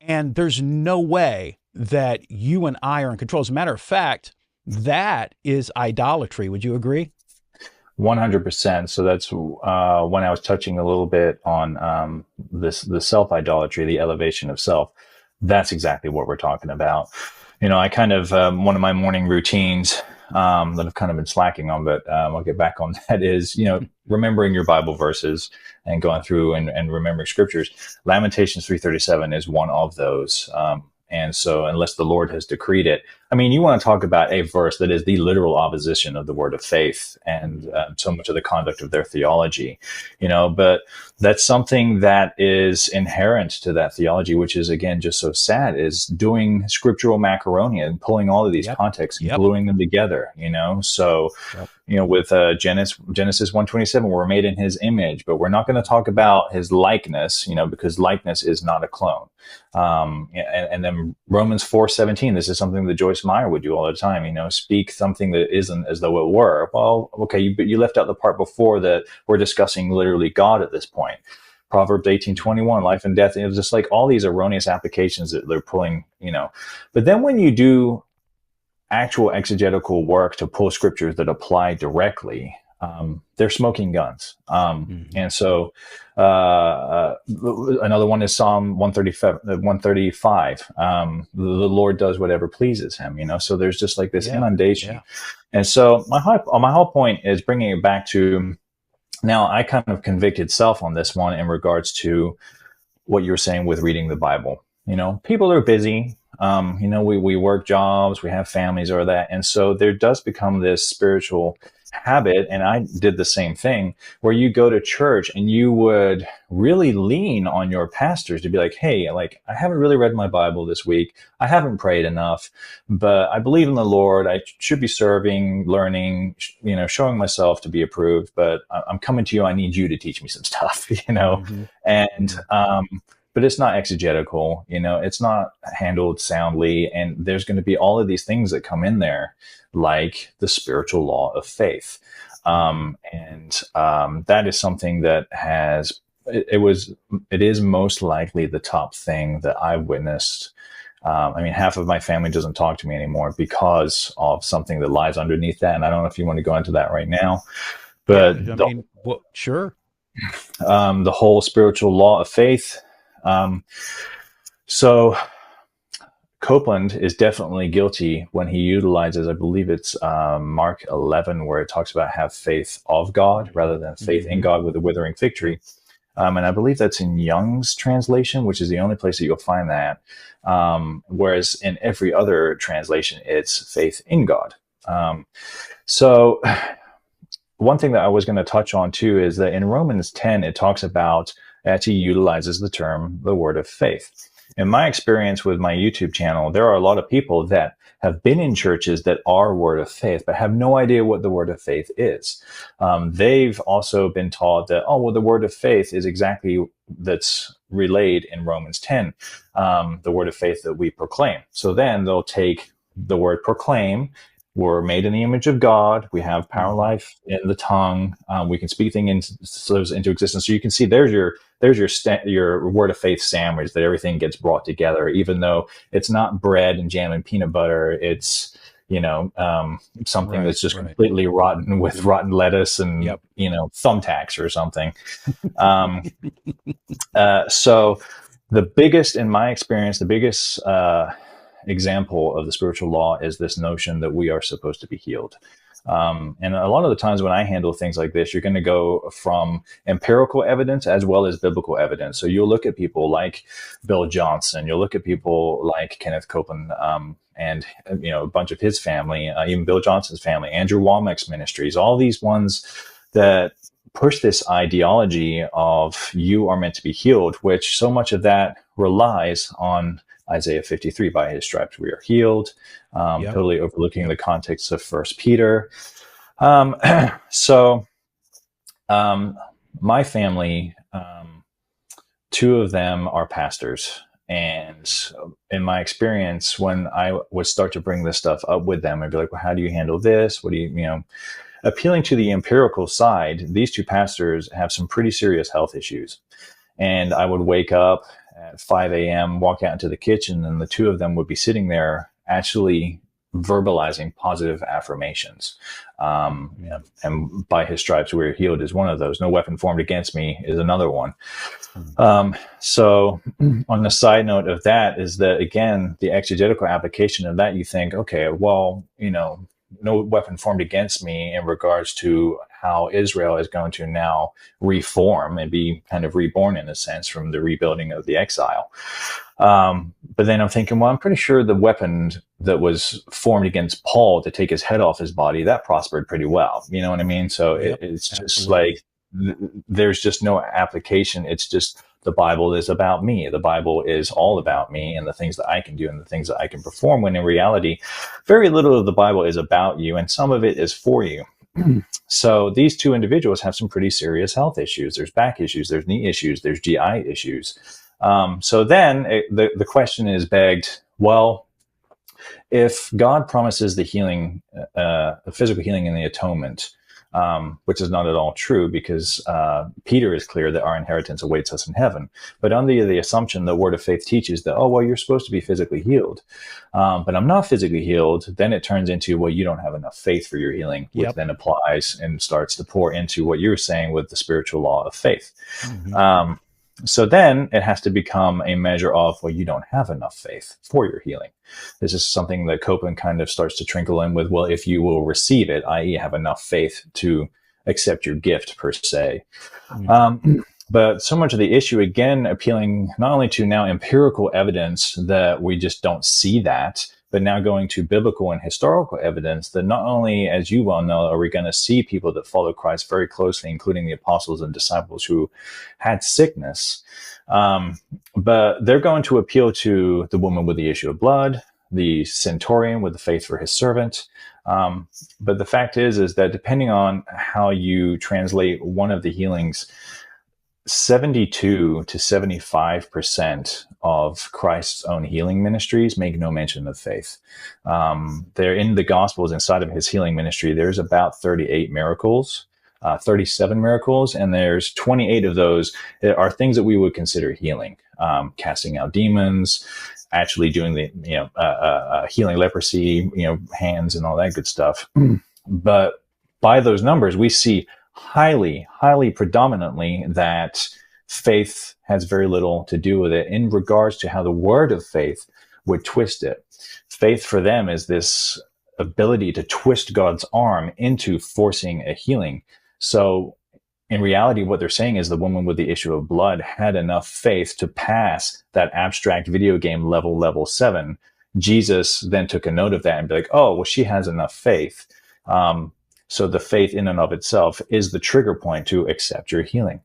And there's no way that you and I are in control. As a matter of fact, that is idolatry. Would you agree? 100%. So that's when I was touching a little bit on the self idolatry, the elevation of self. That's exactly what we're talking about. I kind of one of my morning routines that I've kind of been slacking on, but I'll get back on that is remembering your Bible verses and going through and remembering scriptures. Lamentations 3:37 is one of those. And so, unless the Lord has decreed it, I mean, you want to talk about a verse that is the literal opposition of the word of faith and so much of the conduct of their theology, but that's something that is inherent to that theology, which is, again, just so sad, is doing scriptural macaroni and pulling all of these Yep. contexts and Yep. gluing them together, So, Yep. with Genesis 1:27, we're made in his image, but we're not going to talk about his likeness, because likeness is not a clone. And then Romans 4:17, this is something that Joyce Meyer would do all the time, speak something that isn't as though it were. Well, okay, but you left out the part before that we're discussing literally God at this point. Proverbs 18:21, life and death. It was just like all these erroneous applications that they're pulling, But then when you do actual exegetical work to pull scriptures that apply directly, they're smoking guns. And so another one is Psalm 135. The Lord does whatever pleases him, So there's just like this inundation. Yeah. And so my whole point is bringing it back to, now I kind of convicted self on this one in regards to what you were saying with reading the Bible. People are busy. We work jobs, we have families or that. And so there does become this spiritual habit. And I did the same thing, where you go to church and you would really lean on your pastors to be like, hey, like, I haven't really read my Bible this week. I haven't prayed enough, but I believe in the Lord. I should be serving, learning, showing myself to be approved, but I'm coming to you. I need you to teach me some stuff, Mm-hmm. and, but it's not exegetical, it's not handled soundly. And there's going to be all of these things that come in there, like the spiritual law of faith. That is something that it is most likely the top thing that I've witnessed. Half of my family doesn't talk to me anymore because of something that lies underneath that. And I don't know if you want to go into that right now, but sure. The whole spiritual law of faith. So Copeland is definitely guilty when he utilizes, I believe it's Mark 11, where it talks about have faith of God rather than faith in God with a withering fig tree. And I believe that's in Young's translation, which is the only place that you'll find that. Whereas in every other translation, it's faith in God. So one thing that I was going to touch on too is that in Romans 10, it talks about, actually utilizes the word of faith. In my experience with my YouTube channel, there are a lot of people that have been in churches that are word of faith, but have no idea what the word of faith is. They've also been taught that, the word of faith is exactly that's relayed in Romans 10, the word of faith that we proclaim. So then they'll take the word proclaim. We're made in the image of God. We have power, life in the tongue. We can speak things into existence. So you can see there's your word of faith sandwich, that everything gets brought together, even though it's not bread and jam and peanut butter. It's something that's just completely rotten with rotten lettuce and thumbtacks or something. So the biggest, in my experience, example of the spiritual law is this notion that we are supposed to be healed. And a lot of the times when I handle things like this, you're going to go from empirical evidence as well as biblical evidence. So you'll look at people like Bill Johnson, you'll look at people like Kenneth Copeland, and a bunch of his family, even Bill Johnson's family, Andrew Wommack's ministries, all these ones that push this ideology of you are meant to be healed, which so much of that relies on Isaiah 53, by his stripes we are healed, totally overlooking the context of First Peter. So my family, two of them are pastors. And in my experience, when I would start to bring this stuff up with them, I'd be like, well, how do you handle this? What do you, appealing to the empirical side, these two pastors have some pretty serious health issues. And I would wake up at 5 a.m., walk out into the kitchen, and the two of them would be sitting there actually verbalizing positive affirmations. And by his stripes we are healed is one of those. No weapon formed against me is another one. So on the side note of that is that, again, the exegetical application of that, you think, okay, well, no weapon formed against me in regards to how Israel is going to now reform and be kind of reborn in a sense from the rebuilding of the exile. But then I'm thinking, well, I'm pretty sure the weapon that was formed against Paul to take his head off his body, that prospered pretty well. You know what I mean? So it's just like, there's just no application. It's just the Bible is about me. The Bible is all about me and the things that I can do and the things that I can perform, when in reality, very little of the Bible is about you and some of it is for you. So these two individuals have some pretty serious health issues. There's back issues, there's knee issues, there's GI issues. So then the question is begged, well, if God promises the healing, the physical healing and the atonement, which is not at all true, because Peter is clear that our inheritance awaits us in heaven. But under the assumption the word of faith teaches that, oh, well, you're supposed to be physically healed, but I'm not physically healed, then it turns into, well, you don't have enough faith for your healing, which then applies and starts to pour into what you're saying with the spiritual law of faith. So then it has to become a measure of, well, you don't have enough faith for your healing. This is something that Copeland kind of starts to trickle in with, well, if you will receive it, i.e. have enough faith to accept your gift per se. But so much of the issue, again, appealing not only to now empirical evidence that we just don't see that, but now going to biblical and historical evidence that not only, as you well know, are we going to see people that follow Christ very closely, including the apostles and disciples who had sickness, but they're going to appeal to the woman with the issue of blood, the centurion with the faith for his servant. But the fact is that depending on how you translate one of the healings, 72 to 75% of Christ's own healing ministries make no mention of faith. They're in the Gospels. Inside of his healing ministry, there's about 38 miracles, 37 miracles, and there's 28 of those that are things that we would consider healing, casting out demons, actually doing the healing leprosy, hands and all that good stuff. But by those numbers, we see highly predominantly that faith has very little to do with it in regards to how the word of faith would twist it. Faith for them is this ability to twist God's arm into forcing a healing. So in reality, what they're saying is the woman with the issue of blood had enough faith to pass that abstract video game level 7. Jesus then took a note of that and be like, oh, well, she has enough faith. So the faith in and of itself is the trigger point to accept your healing.